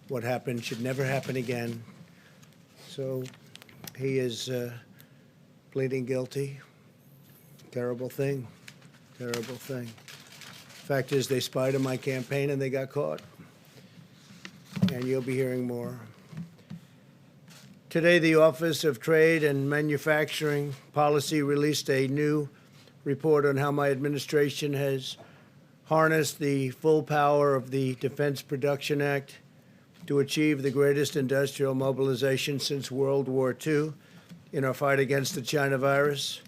what happened should never happen again. So he is pleading guilty. Terrible thing. Terrible thing. Fact is, they spied on my campaign and they got caught. And you'll be hearing more. Today, the Office of Trade and Manufacturing Policy released a new report on how my administration has harnessed the full power of the Defense Production Act to achieve the greatest industrial mobilization since World War II in our fight against the China virus.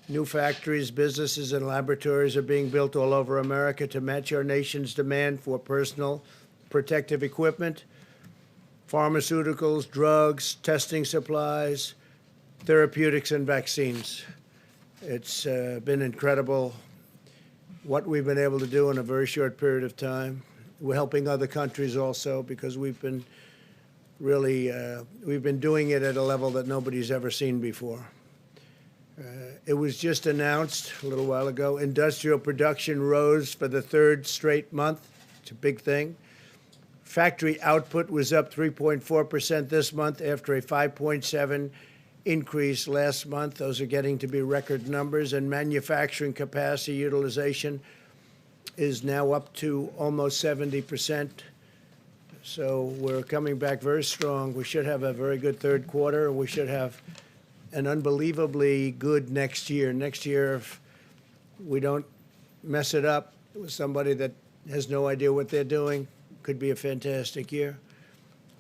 New factories, businesses, and laboratories are being built all over America to match our nation's demand for personal protective equipment, pharmaceuticals, drugs, testing supplies, therapeutics, and vaccines. It's been incredible what we've been able to do in a very short period of time. We're helping other countries also because we've been really, we've been doing it at a level that nobody's ever seen before. It was just announced a little while ago, industrial production rose for the third straight month. It's a big thing. Factory output was up 3.4% this month after a 5.7% increase last month. Those are getting to be record numbers. And manufacturing capacity utilization is now up to almost 70%. So we're coming back very strong. We should have a very good third quarter. We should have an unbelievably good next year. Next year, if we don't mess it up with somebody that has no idea what they're doing, could be a fantastic year.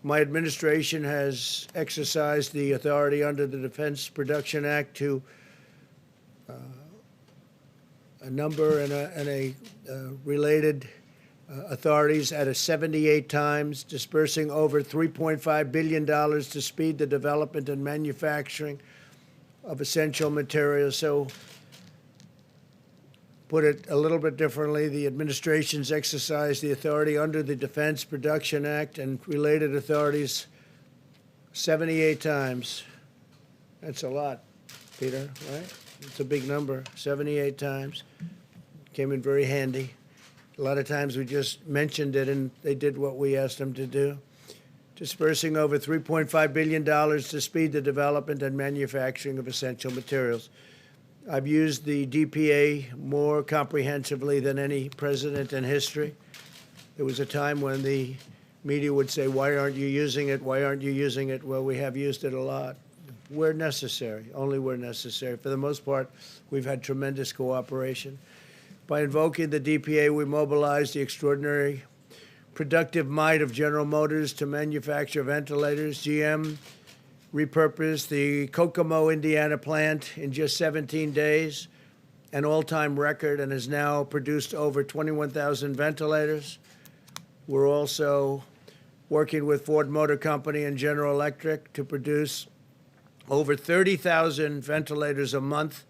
My administration has exercised the authority under the Defense Production Act to a number and a related authorities at a 78 times, dispersing over $3.5 billion to speed the development and manufacturing of essential materials. So, put it a little bit differently, the administration's exercised the authority under the Defense Production Act and related authorities 78 times. That's a lot, Peter, right? It's a big number, 78 times. Came in very handy. A lot of times we just mentioned it and they did what we asked them to do. Dispersing over $3.5 billion to speed the development and manufacturing of essential materials. I've used the DPA more comprehensively than any president in history. There was a time when the media would say, why aren't you using it? Why aren't you using it? Well, we have used it a lot. Where necessary, only where necessary. For the most part, we've had tremendous cooperation. By invoking the DPA, we mobilized the extraordinary productive might of General Motors to manufacture ventilators. GM repurposed the Kokomo, Indiana plant in just 17 days, an all-time record, and has now produced over 21,000 ventilators. We're also working with Ford Motor Company and General Electric to produce over 30,000 ventilators a month.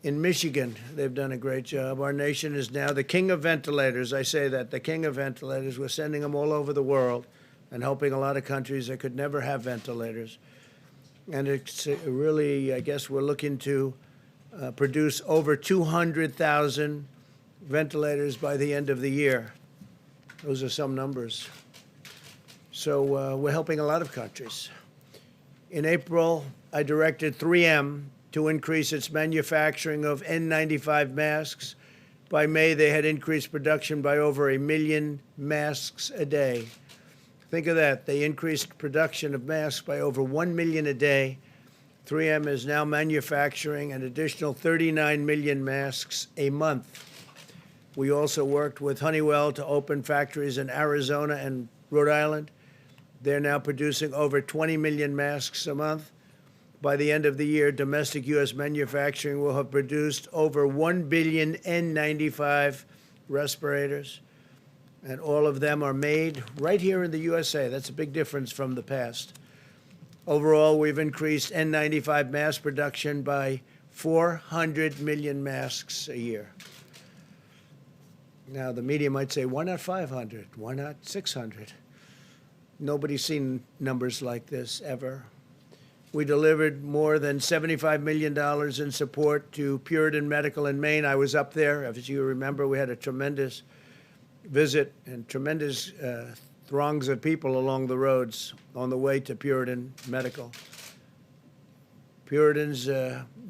In Michigan, they've done a great job. Our nation is now the king of ventilators. I say that, the king of ventilators. We're sending them all over the world and helping a lot of countries that could never have ventilators. And it's really, I guess we're looking to produce over 200,000 ventilators by the end of the year. Those are some numbers. So we're helping a lot of countries. In April, I directed 3M to increase its manufacturing of N95 masks. By May, they had increased production by over 1 million masks a day. Think of that. They increased production of masks by over 1 million a day. 3M is now manufacturing an additional 39 million masks a month. We also worked with Honeywell to open factories in Arizona and Rhode Island. They're now producing over 20 million masks a month. By the end of the year, domestic U.S. manufacturing will have produced over 1 billion N95 respirators, and all of them are made right here in the USA. That's a big difference from the past. Overall, we've increased N95 mask production by 400 million masks a year. Now, the media might say, why not 500? Why not 600? Nobody's seen numbers like this ever. We delivered more than $75 million in support to Puritan Medical in Maine. I was up there. As you remember, we had a tremendous visit and tremendous throngs of people along the roads on the way to Puritan Medical. Puritans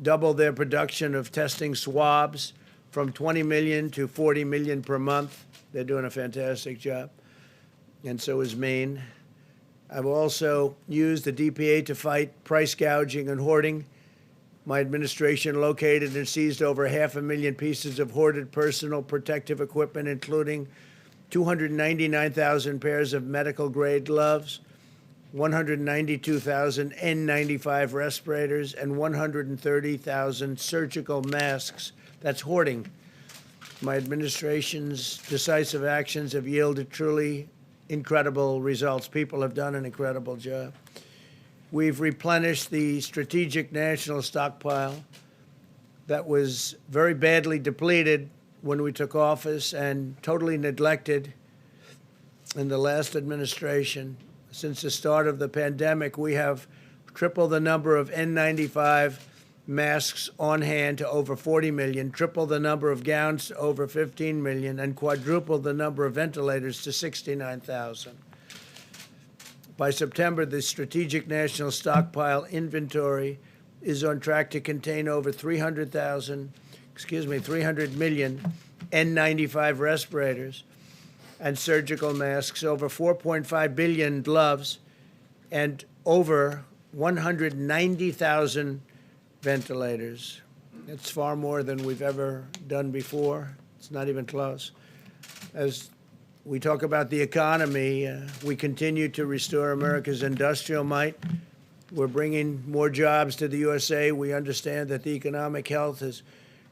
doubled their production of testing swabs from 20 million to 40 million per month. They're doing a fantastic job, and so is Maine. I've also used the DPA to fight price gouging and hoarding. My administration located and seized over 500,000 pieces of hoarded personal protective equipment, including 299,000 pairs of medical-grade gloves, 192,000 N95 respirators, and 130,000 surgical masks. That's hoarding. My administration's decisive actions have yielded truly incredible results. People have done an incredible job. We've replenished the strategic national stockpile that was very badly depleted when we took office and totally neglected in the last administration. Since the start of the pandemic, we have tripled the number of N95 masks on hand to over 40 million, tripled the number of gowns to over 15 million, and quadrupled the number of ventilators to 69,000. By September, the strategic national stockpile inventory is on track to contain over 300 million N95 respirators and surgical masks, over 4.5 billion gloves, and over 190,000 ventilators. It's far more than we've ever done before. It's not even close. As we talk about the economy, we continue to restore America's industrial might. We're bringing more jobs to the USA. We understand that the economic health is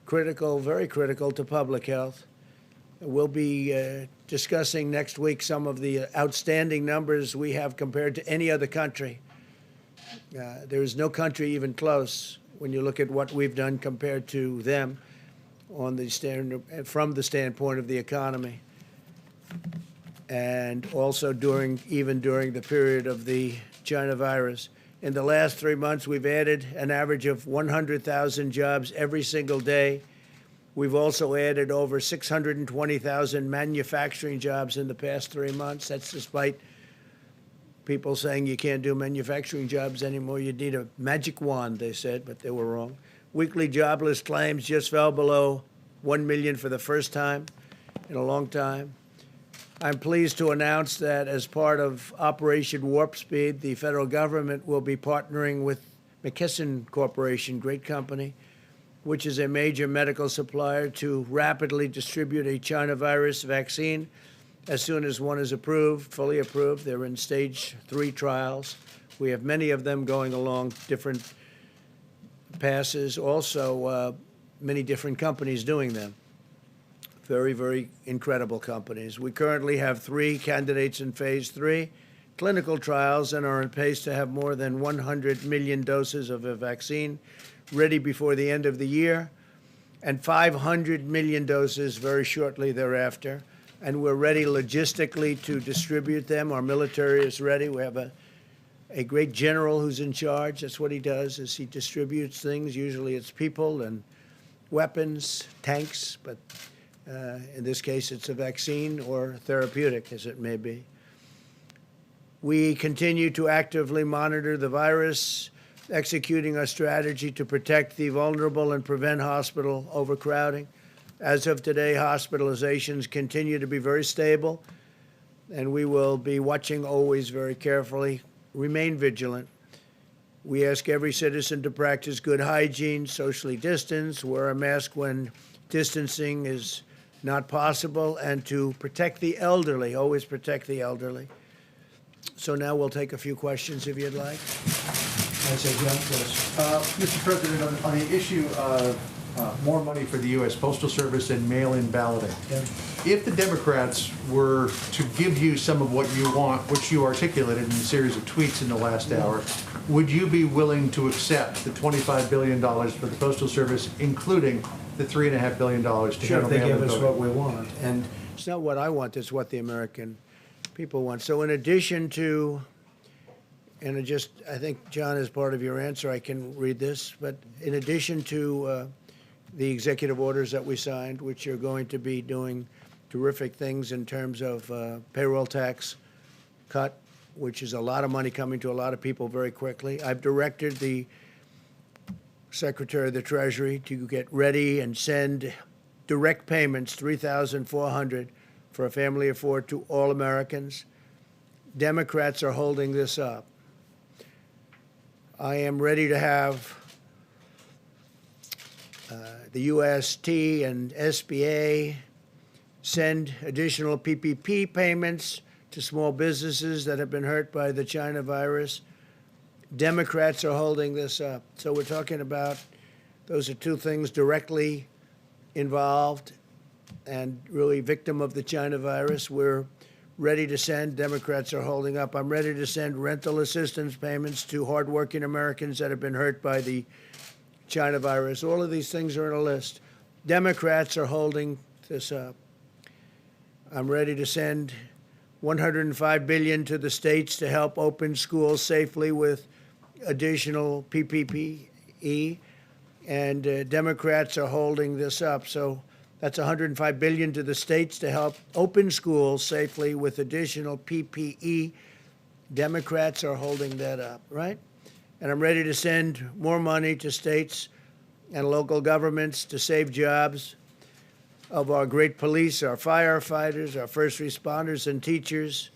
critical, very critical to public health. We'll be discussing next week some of the outstanding numbers we have compared to any other country. There is no country even close when you look at what we've done compared to them on the from the standpoint of the economy. And also even during the period of the China virus. In the last 3 months, we've added an average of 100,000 jobs every single day. We've also added over 620,000 manufacturing jobs in the past 3 months. That's despite people saying you can't do manufacturing jobs anymore. You need a magic wand, they said, but they were wrong. Weekly jobless claims just fell below 1 million for the first time in a long time. I'm pleased to announce that as part of Operation Warp Speed, the federal government will be partnering with McKesson Corporation, great company, which is a major medical supplier, to rapidly distribute a China virus vaccine as soon as one is approved, fully approved. They're in stage 3 trials. We have many of them going along different passes, also many different companies doing them. Very, very incredible companies. We currently have 3 candidates in phase 3 clinical trials and are on pace to have more than 100 million doses of a vaccine ready before the end of the year, and 500 million doses very shortly thereafter. And we're ready logistically to distribute them. Our military is ready. We have a great general who's in charge. That's what he does, is he distributes things. Usually it's people and weapons, tanks, but in this case, it's a vaccine or therapeutic, as it may be. We continue to actively monitor the virus, executing our strategy to protect the vulnerable and prevent hospital overcrowding. As of today, hospitalizations continue to be very stable, and we will be watching always very carefully. Remain vigilant. We ask every citizen to practice good hygiene, socially distance, wear a mask when distancing is not possible, and to protect the elderly, always protect the elderly. So now we'll take a few questions if you'd like. I say, John, Mr. President, on the issue of more money for the U.S. Postal Service and mail-in balloting, if the Democrats were to give you some of what you want, which you articulated in a series of tweets in the last hour, would you be willing to accept the $25 billion for the Postal Service, including the $3.5 billion to handle they mail-in give us voting? what we want. And it's not what I want, it's what the American people want. So in addition to, and I think, John, as part of your answer, I can read this, but in addition to the executive orders that we signed, which are going to be doing terrific things in terms of payroll tax cut, which is a lot of money coming to a lot of people very quickly. I've directed the Secretary of the Treasury to get ready and send direct payments, $3,400 for a family of four, to all Americans. Democrats are holding this up. I am ready to have the UST and SBA send additional PPP payments to small businesses that have been hurt by the China virus. Democrats are holding this up. So we're talking about, those are two things directly involved and really victim of the China virus. We're ready to send. Democrats are holding up. I'm ready to send rental assistance payments to hardworking Americans that have been hurt by the China virus. All of these things are in a list. Democrats are holding this up. I'm ready to send $105 billion to the states to help open schools safely with additional PPE, and Democrats are holding this up. So that's $105 billion to the states to help open schools safely with additional PPE. Democrats are holding that up, right? And I'm ready to send more money to states and local governments to save jobs of our great police, our firefighters, our first responders, and teachers.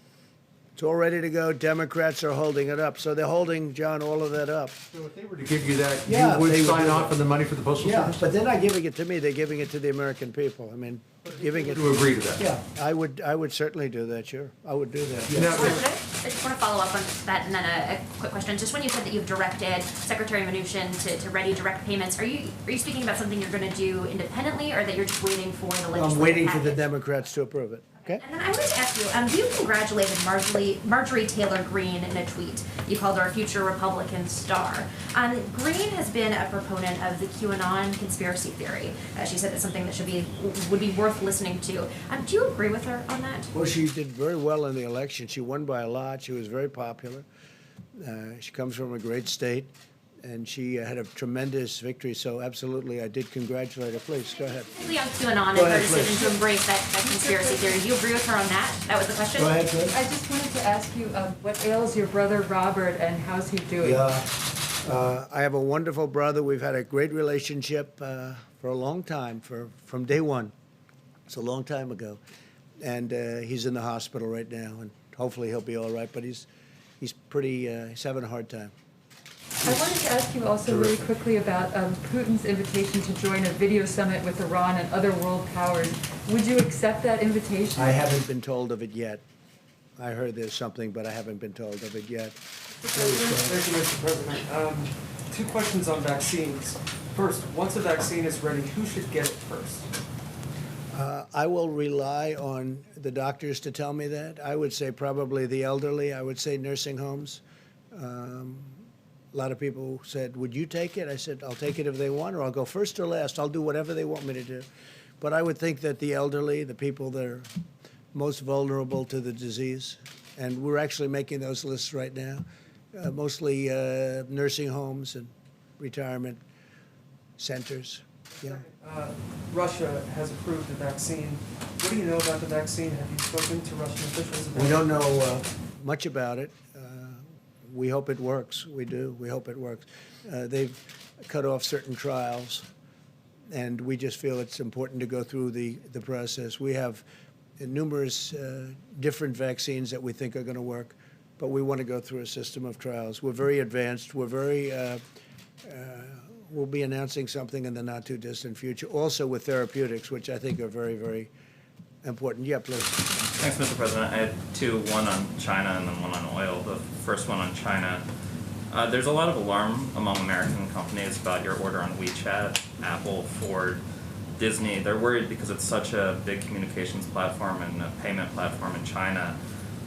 It's all ready to go. Democrats are holding it up. So they're holding, John, all of that up. So if they were to give you that, Yeah, you would they would sign do off that. on the money for the Postal Yeah, Service? but they're not giving it to me. They're giving it to the American people. I mean, giving it. To agree to that? Yeah, I would certainly do that, sure. I would do that. Now, I just want to follow up on that, and then a quick question. Just when you said that you've directed Secretary Mnuchin to ready direct payments, are you speaking about something you're going to do independently, or that you're just waiting for the legislative I'm waiting for the package? Democrats to approve it. Okay? And then I wanted to ask you, you congratulated Marjorie Taylor Greene in a tweet. You called her a future Republican star. Greene has been a proponent of the QAnon conspiracy theory. She said it's something that would be worth listening to. Do you agree with her on that? Well, she did very well in the election. She won by a lot. She was very popular. She comes from a great state, and she had a tremendous victory. So absolutely, I did congratulate her. Please, go ahead. Specifically on QAnon and Go her ahead, decision please. to embrace that conspiracy theory. Do you agree with her on that? That was the question? Go ahead, please. I just wanted to ask you, what ails your brother Robert and how's he doing? Yeah, I have a wonderful brother. We've had a great relationship for a long time, from day one. It's a long time ago, and he's in the hospital right now, and hopefully he'll be all right. But he's having a hard time. I wanted to ask you also really quickly about Putin's invitation to join a video summit with Iran and other world powers. Would you accept that invitation? I haven't been told of it yet. I heard there's something, but I haven't been told of it yet. Thank you, Mr. President. Two questions on vaccines. First, once a vaccine is ready, who should get it first? I will rely on the doctors to tell me that. I would say probably the elderly. I would say nursing homes. A lot of people said, would you take it? I said, I'll take it if they want, or I'll go first or last. I'll do whatever they want me to do. But I would think that the elderly, the people that are most vulnerable to the disease, and we're actually making those lists right now, mostly nursing homes and retirement centers. Yeah. Russia has approved the vaccine. What do you know about the vaccine? Have you spoken to Russian officials about it? We don't know much about it. We hope it works. We do. We hope it works. They've cut off certain trials, and we just feel it's important to go through the process. We have numerous different vaccines that we think are going to work, but we want to go through a system of trials. We're very advanced. We're very we'll be announcing something in the not-too-distant future, also with therapeutics, which I think are very, very important. Yeah, please. Thanks, Mr. President. I had two, one on China and then one on oil. The first one on China. There's a lot of alarm among American companies about your order on WeChat, Apple, Ford, Disney. They're worried because it's such a big communications platform and a payment platform in China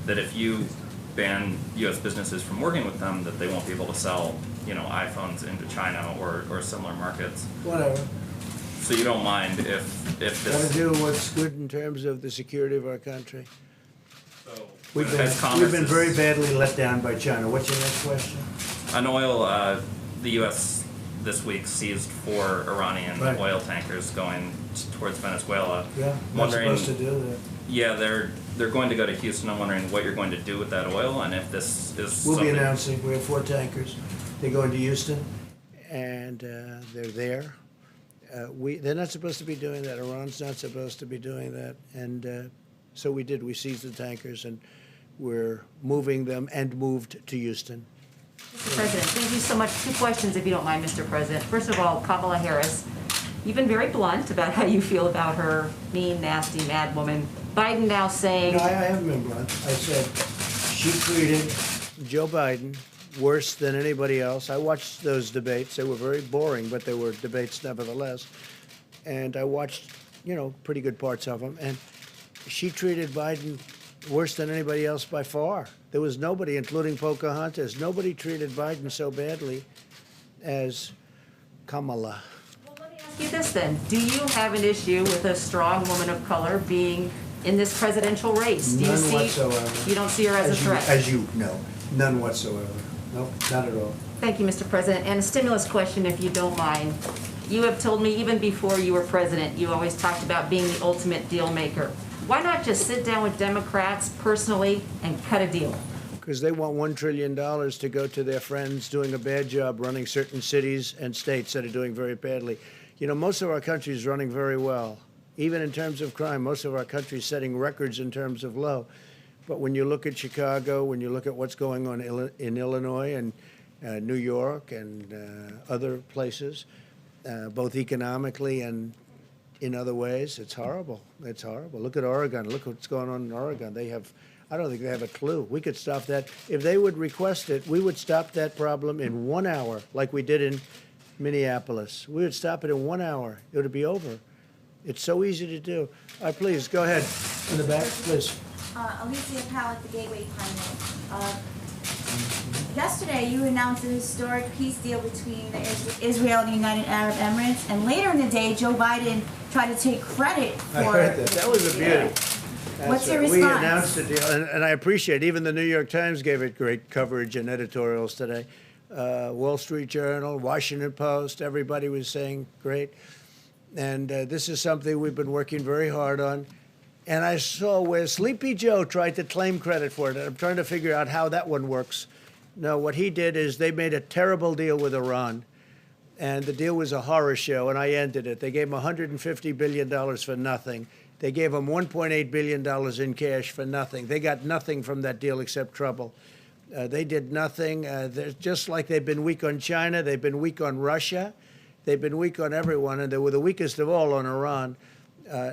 that if you ban U.S. businesses from working with them, that they won't be able to sell, iPhones into China or similar markets. Whatever. So you don't mind if Got to this... do what's good in terms of the security of our country. So, We've as Congress been is- very badly let down by China. What's your next question? On oil, the U.S. this week seized 4 Iranian Right. oil tankers going towards Venezuela. Yeah, not Wondering, supposed to do that. yeah, they're going to go to Houston. I'm wondering what you're going to do with that oil, and if this is We'll be something- announcing, we have 4 tankers. They're going to Houston, and they're there. They're not supposed to be doing that. Iran's not supposed to be doing that. And so we did. We seized the tankers, and we're moving them and moved to Houston. Mr. President, thank you so much. 2 questions, if you don't mind, Mr. President. First of all, Kamala Harris, you've been very blunt about how you feel about her mean, nasty, mad woman. Biden now saying... No, I haven't been blunt. I said she treated Joe Biden worse than anybody else. I watched those debates. They were very boring, but they were debates nevertheless. And I watched, pretty good parts of them. And she treated Biden worse than anybody else by far. There was nobody, including Pocahontas, nobody treated Biden so badly as Kamala. Well, let me ask you this then. Do you have an issue with a strong woman of color being in this presidential race? Do you None see, whatsoever. You don't see her as a threat? As you know, none whatsoever. No, not at all. Thank you, Mr. President. And a stimulus question, if you don't mind. You have told me even before you were president, you always talked about being the ultimate deal maker. Why not just sit down with Democrats personally and cut a deal? Because they want $1 trillion to go to their friends doing a bad job running certain cities and states that are doing very badly. Most of our country is running very well. Even in terms of crime, most of our country is setting records in terms of low. But when you look at Chicago, when you look at what's going on in Illinois and New York and other places, both economically and in other ways, it's horrible. It's horrible. Look at Oregon. Look what's going on in Oregon. I don't think they have a clue. We could stop that. If they would request it, we would stop that problem in 1 hour, like we did in Minneapolis. We would stop it in 1 hour. It would be over. It's so easy to do. Please, go ahead. In the back, please. Alicia Powell, the Gateway Pioneer. Yesterday, you announced a historic peace deal between Israel and the United Arab Emirates, and later in the day, Joe Biden tried to take credit for I heard that. That was a beauty. What's your We response? announced the deal, and I appreciate it. Even the New York Times gave it great coverage and editorials today. Wall Street Journal, Washington Post, everybody was saying great. And this is something we've been working very hard on. And I saw where Sleepy Joe tried to claim credit for it. And I'm trying to figure out how that one works. No, what he did is they made a terrible deal with Iran. And the deal was a horror show, and I ended it. They gave him $150 billion for nothing. They gave him $1.8 billion in cash for nothing. They got nothing from that deal except trouble. They did nothing. They're just like they've been weak on China. They've been weak on Russia. They've been weak on everyone, and they were the weakest of all on Iran.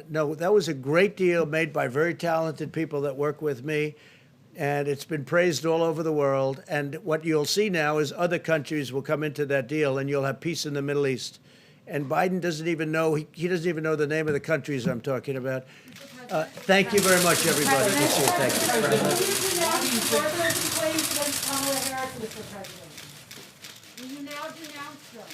No, that was a great deal made by very talented people that work with me, and it's been praised all over the world. And what you'll see now is other countries will come into that deal, and you'll have peace in the Middle East. And Biden doesn't even know, he doesn't even know the name of the countries I'm talking about. Thank you very much, everybody. Thank you. Will you further claims against Kamala Harris, Mr. President? Will you now denounce them?